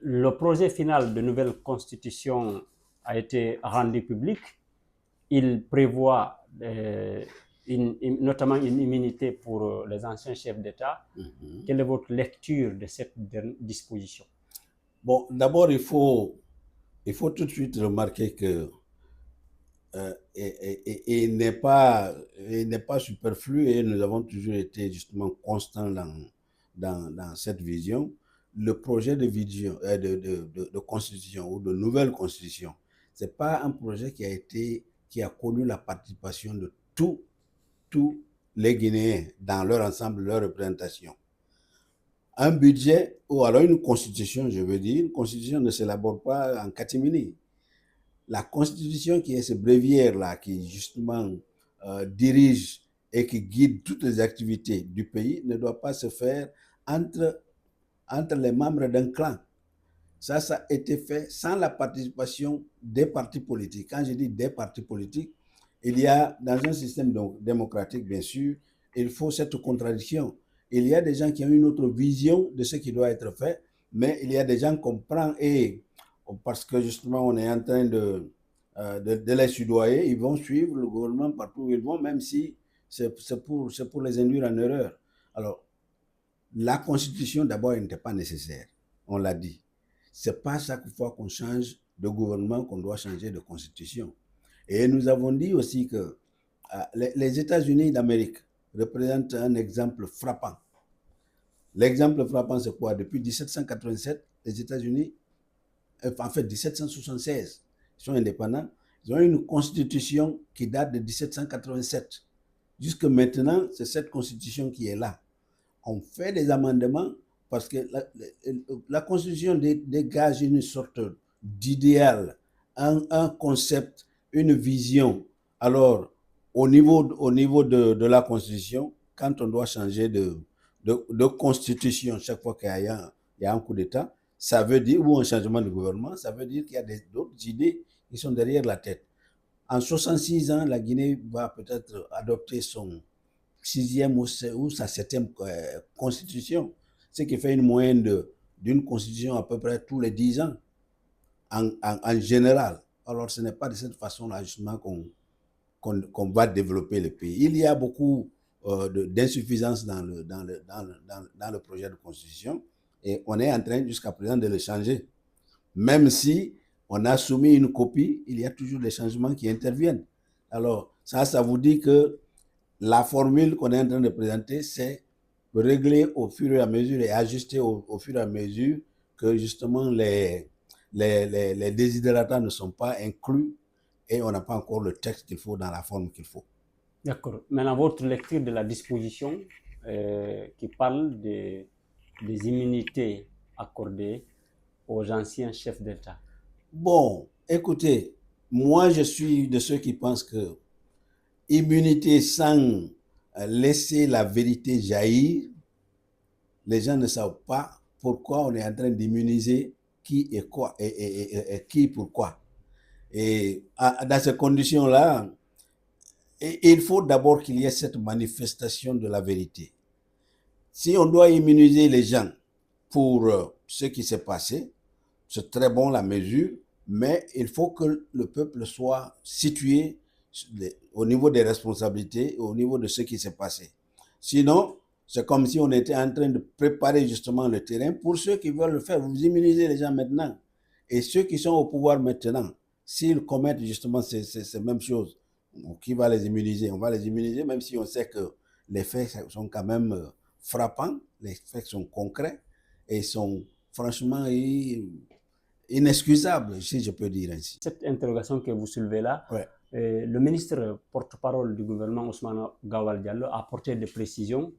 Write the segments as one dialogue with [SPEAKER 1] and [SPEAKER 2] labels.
[SPEAKER 1] le projet final de nouvelle constitution a été rendu public. Il prévoit notamment une immunité pour les anciens chefs d'État. Quelle est votre lecture de cette disposition?
[SPEAKER 2] Bon, d'abord, il faut tout de suite remarquer que il n'est pas superflu et nous avons toujours été justement constants dans cette vision. Le projet de vision, de constitution ou de nouvelle constitution, c'est pas un projet qui a connu la participation de tous les Guinéens dans leur ensemble, leur représentation. Un budget ou alors une constitution, je veux dire, une constitution ne s'élabore pas en catimini. La constitution qui est ce bréviaire-là, qui justement dirige et qui guide toutes les activités du pays, ne doit pas se faire entre les membres d'un clan. Ça a été fait sans la participation des partis politiques. Quand je dis des partis politiques, il y a, dans un système démocratique, bien sûr, il faut cette contradiction. Il y a des gens qui ont une autre vision de ce qui doit être fait, mais il y a des gens qu'on prend et parce que justement on est en train de les soudoyer, ils vont suivre le gouvernement partout où ils vont, même si c'est pour les induire en erreur. Alors, la constitution d'abord n'était pas nécessaire, on l'a dit. C'est pas chaque fois qu'on change de gouvernement qu'on doit changer de constitution. Et nous avons dit aussi que les États-Unis d'Amérique représentent un exemple frappant. L'exemple frappant, c'est quoi? Depuis 1787, les États-Unis, en fait 1776, ils sont indépendants. Ils ont une constitution qui date de 1787. Jusque maintenant, c'est cette constitution qui est là. On fait des amendements parce que la constitution dégage une sorte d'idéal, un concept, une vision. Alors, au niveau de la constitution, quand on doit changer de constitution chaque fois qu'il y a un coup d'État, ça veut dire, ou un changement de gouvernement, ça veut dire qu'il y a d'autres idées qui sont derrière la tête. En 66 ans, la Guinée va peut-être adopter son 6e ou sa 7e constitution, ce qui fait une moyenne d'une constitution à peu près tous les 10 ans en général. Alors ce n'est pas de cette façon-là justement qu'on va développer le pays. Il y a beaucoup d'insuffisances dans le projet de constitution et on est en train jusqu'à présent de le changer. Même si on a soumis une copie, il y a toujours des changements qui interviennent. Alors ça vous dit que la formule qu'on est en train de présenter, c'est régler au fur et à mesure et ajuster au fur et à mesure que justement les desiderata ne sont pas inclus et on n'a pas encore le texte qu'il faut dans la forme qu'il faut.
[SPEAKER 1] D'accord. Maintenant, votre lecture de la disposition qui parle des immunités accordées aux anciens chefs d'État.
[SPEAKER 2] Bon, écoutez, moi je suis de ceux qui pensent que immunité sans laisser la vérité jaillir, les gens ne savent pas pourquoi on est en train d'immuniser qui et quoi et qui pourquoi. Et dans ces conditions-là, il faut d'abord qu'il y ait cette manifestation de la vérité. Si on doit immuniser les gens pour ce qui s'est passé, c'est très bon la mesure, mais il faut que le peuple soit situé au niveau des responsabilités, au niveau de ce qui s'est passé. Sinon, c'est comme si on était en train de préparer justement le terrain pour ceux qui veulent le faire. Vous immunisez les gens maintenant. Et ceux qui sont au pouvoir maintenant, s'ils commettent justement ces mêmes choses, qui va les immuniser? On va les immuniser même si on sait que les faits sont quand même frappants, les faits sont concrets et sont franchement inexcusables, si je peux dire ainsi.
[SPEAKER 1] Cette interrogation que vous soulevez là,
[SPEAKER 2] ouais.
[SPEAKER 1] Le ministre porte-parole du gouvernement, Ousmane Gawal Diallo, a apporté des précisions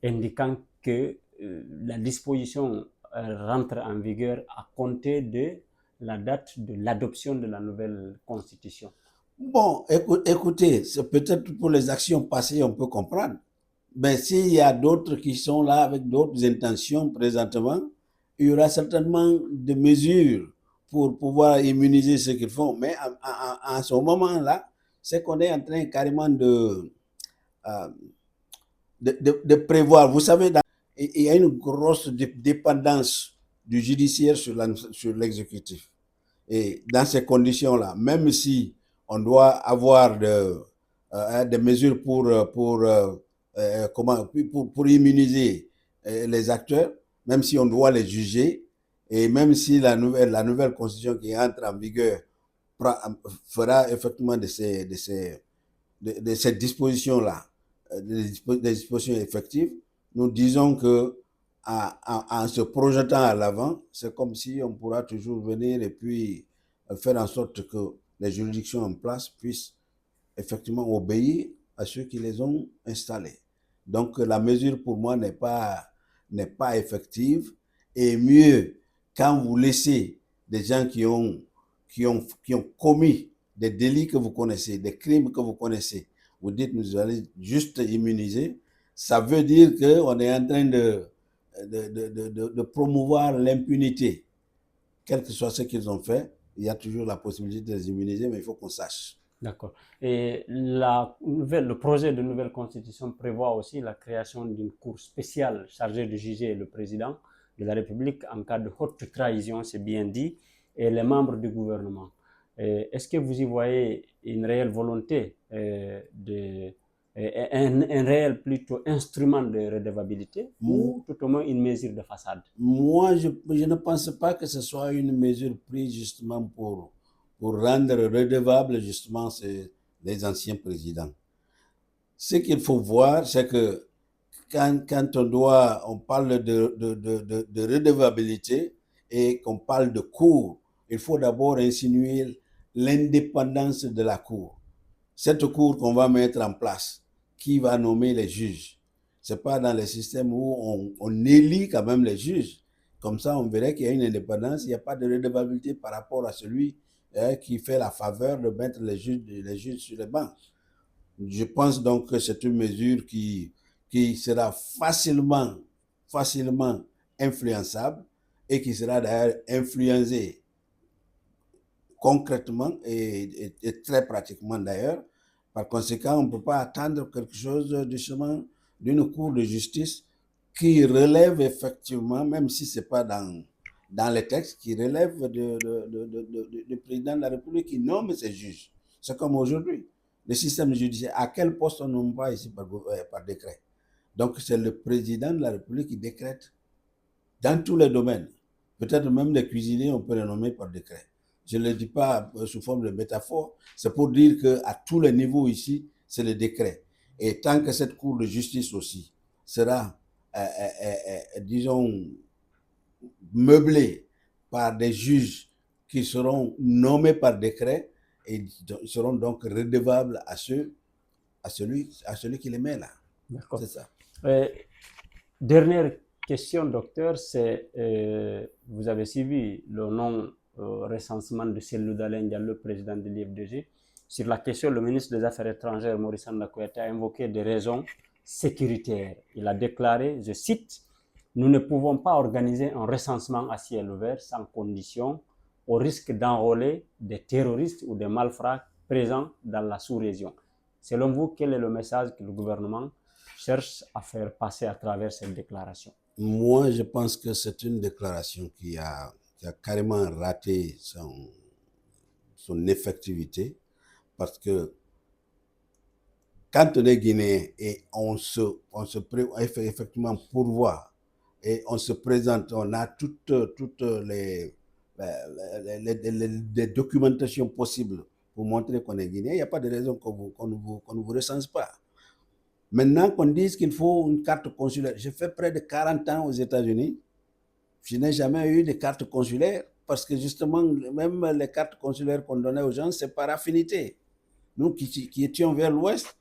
[SPEAKER 1] indiquant que la disposition rentre en vigueur à compter de la date de l'adoption de la nouvelle constitution.
[SPEAKER 2] Bon, écoutez, c'est peut-être pour les actions passées, on peut comprendre. Mais s'il y a d'autres qui sont là avec d'autres intentions présentement, il y aura certainement des mesures pour pouvoir immuniser ce qu'ils font. Mais en ce moment-là, c'est qu'on est en train carrément de prévoir. Vous savez, il y a une grosse dépendance du judiciaire sur l'exécutif. Et dans ces conditions-là, même si on doit avoir des mesures pour immuniser les acteurs, même si on doit les juger, et même si la nouvelle constitution qui entre en vigueur fera effectivement de ces dispositions-là, des dispositions effectives, nous disons que en se projetant à l'avant, c'est comme si on pourra toujours venir et puis faire en sorte que les juridictions en place puissent effectivement obéir à ceux qui les ont installés. Donc la mesure pour moi n'est pas effective, et mieux quand vous laissez des gens qui ont commis des délits que vous connaissez, des crimes que vous connaissez, vous dites nous allons juste immuniser, ça veut dire qu'on est en train de promouvoir l'impunité. Quel que soit ce qu'ils ont fait, il y a toujours la possibilité de les immuniser, mais il faut qu'on sache.
[SPEAKER 1] D'accord. Et le projet de nouvelle constitution prévoit aussi la création d'une cour spéciale chargée de juger le président de la République en cas de haute trahison, c'est bien dit, et les membres du gouvernement. Est-ce que vous y voyez une réelle volonté un réel plutôt instrument de redevabilité ou tout au moins une mesure de façade?
[SPEAKER 2] Moi, je ne pense pas que ce soit une mesure prise justement pour rendre redevables justement les anciens présidents. Ce qu'il faut voir, c'est que quand on parle de redevabilité et qu'on parle de cour, il faut d'abord insinuer l'indépendance de la cour. Cette cour qu'on va mettre en place, qui va nommer les juges? C'est pas dans les systèmes où on élit quand même les juges. Comme ça, on verrait qu'il y a une indépendance, il n'y a pas de redevabilité par rapport à celui qui fait la faveur de mettre les juges sur les bancs. Je pense donc que c'est une mesure qui sera facilement influençable et qui sera d'ailleurs influencée concrètement et très pratiquement d'ailleurs. Par conséquent, on ne peut pas attendre quelque chose justement d'une cour de justice qui relève effectivement, même si ce n'est pas dans les textes, qui relève du président de la République qui nomme ses juges. C'est comme aujourd'hui. Le système judiciaire, à quel poste on ne nomme pas ici par décret? Donc c'est le président de la République qui décrète dans tous les domaines. Peut-être même les cuisiniers, on peut les nommer par décret. Je ne le dis pas sous forme de métaphore, c'est pour dire qu'à tous les niveaux ici, c'est le décret. Et tant que cette cour de justice aussi sera, disons, meublée par des juges qui seront nommés par décret et seront donc redevables à celui qui les met là.
[SPEAKER 1] D'accord.
[SPEAKER 2] C'est ça.
[SPEAKER 1] Dernière question, docteur, c'est vous avez suivi le non-recensement de Cellou Dalein Diallo, le président de l'IFDG. Sur la question, le ministre des Affaires étrangères, Maurice Ndakoyata, a invoqué des raisons sécuritaires. Il a déclaré, je cite, « Nous ne pouvons pas organiser un recensement à ciel ouvert sans condition, au risque d'enrôler des terroristes ou des malfrats présents dans la sous-région. » Selon vous, quel est le message que le gouvernement cherche à faire passer à travers cette déclaration?
[SPEAKER 2] Moi, je pense que c'est une déclaration qui a carrément raté son effectivité, parce que quand on est guinéen et on se effectivement pourvoit et on se présente, on a toutes les documentations possibles pour montrer qu'on est guinéen, il n'y a pas de raison qu'on ne vous recense pas. Maintenant qu'on dise qu'il faut une carte consulaire, j'ai fait près de 40 ans aux États-Unis, je n'ai jamais eu de carte consulaire parce que justement, même les cartes consulaires qu'on donnait aux gens, c'est par affinité. Nous qui étions vers l'ouest,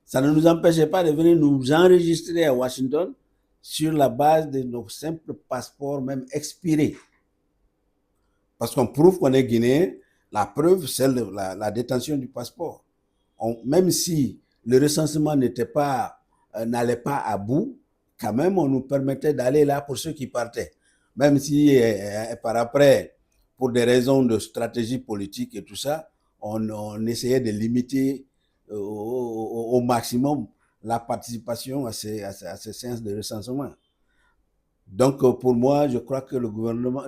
[SPEAKER 2] ça ne nous empêchait pas de venir nous enregistrer à Washington sur la base de nos simples passeports, même expirés. Parce qu'on prouve qu'on est guinéen, la preuve, c'est la détention du passeport. Même si le recensement n'allait pas à bout, quand même, on nous permettait d'aller là pour ceux qui partaient. Même si par après, pour des raisons de stratégie politique et tout ça, on essayait de limiter au maximum la participation à ces séances de recensement. Donc, pour moi, je crois que le gouvernement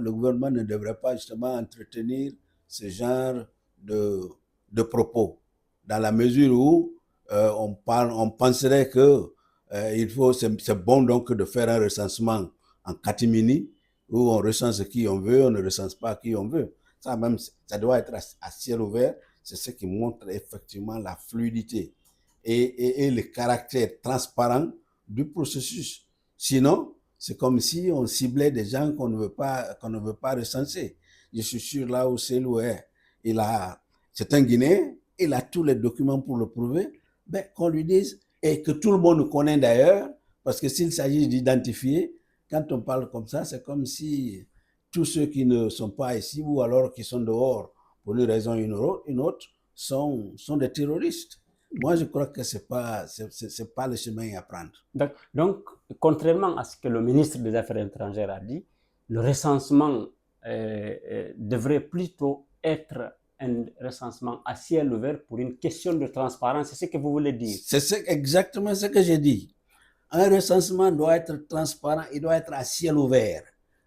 [SPEAKER 2] ne devrait pas justement entretenir ce genre de propos, dans la mesure où on penserait que c'est bon donc de faire un recensement en catimini, où on recense qui on veut, on ne recense pas qui on veut. Ça même, ça doit être à ciel ouvert. C'est ce qui montre effectivement la fluidité et le caractère transparent du processus. Sinon, c'est comme si on ciblait des gens qu'on ne veut pas recenser. Je suis sûr là où Cellou est, c'est un Guinéen, il a tous les documents pour le prouver, ben, qu'on lui dise, et que tout le monde connaît d'ailleurs, parce que s'il s'agit d'identifier, quand on parle comme ça, c'est comme si tous ceux qui ne sont pas ici ou alors qui sont dehors pour une raison ou une autre sont des terroristes. Moi, je crois que c'est pas le chemin à prendre.
[SPEAKER 1] Donc, contrairement à ce que le ministre des Affaires étrangères a dit, le recensement devrait plutôt être un recensement à ciel ouvert pour une question de transparence. C'est ce que vous voulez dire?
[SPEAKER 2] C'est exactement ce que j'ai dit. Un recensement doit être transparent, il doit être à ciel ouvert.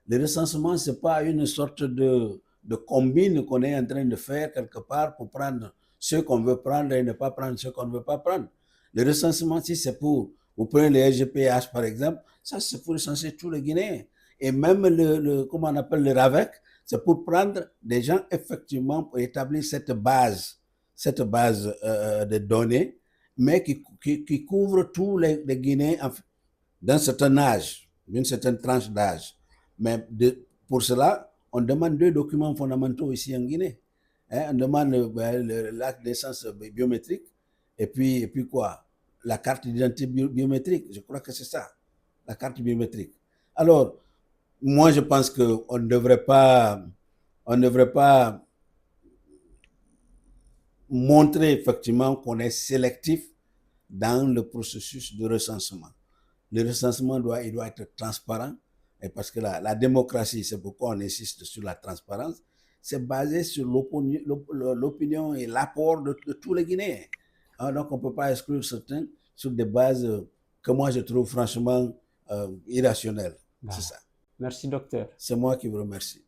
[SPEAKER 2] Le recensement, ce n'est pas une sorte de combine qu'on est en train de faire quelque part pour prendre ce qu'on veut prendre et ne pas prendre ce qu'on ne veut pas prendre. Le recensement, si c'est pour, vous prenez le SGPH par exemple, ça c'est pour recenser tous les Guinéens. Et même comment on appelle le RAVEC, c'est pour prendre des gens effectivement pour établir cette base de données, mais qui couvre tous les Guinéens d'un certain âge, d'une certaine tranche d'âge. Mais pour cela, on demande 2 documents fondamentaux ici en Guinée. On demande l'acte de naissance biométrique et puis quoi? La carte d'identité biométrique. Je crois que c'est ça, la carte biométrique. Alors, moi, je pense qu'on ne devrait pas montrer effectivement qu'on est sélectif dans le processus de recensement. Le recensement doit être transparent, et parce que la démocratie, c'est pourquoi on insiste sur la transparence, c'est basé sur l'opinion et l'apport de tous les Guinéens. Donc, on ne peut pas exclure certains sur des bases que moi je trouve franchement irrationnelles.
[SPEAKER 1] Voilà.
[SPEAKER 2] C'est ça.
[SPEAKER 1] Merci, docteur.
[SPEAKER 2] C'est moi qui vous remercie.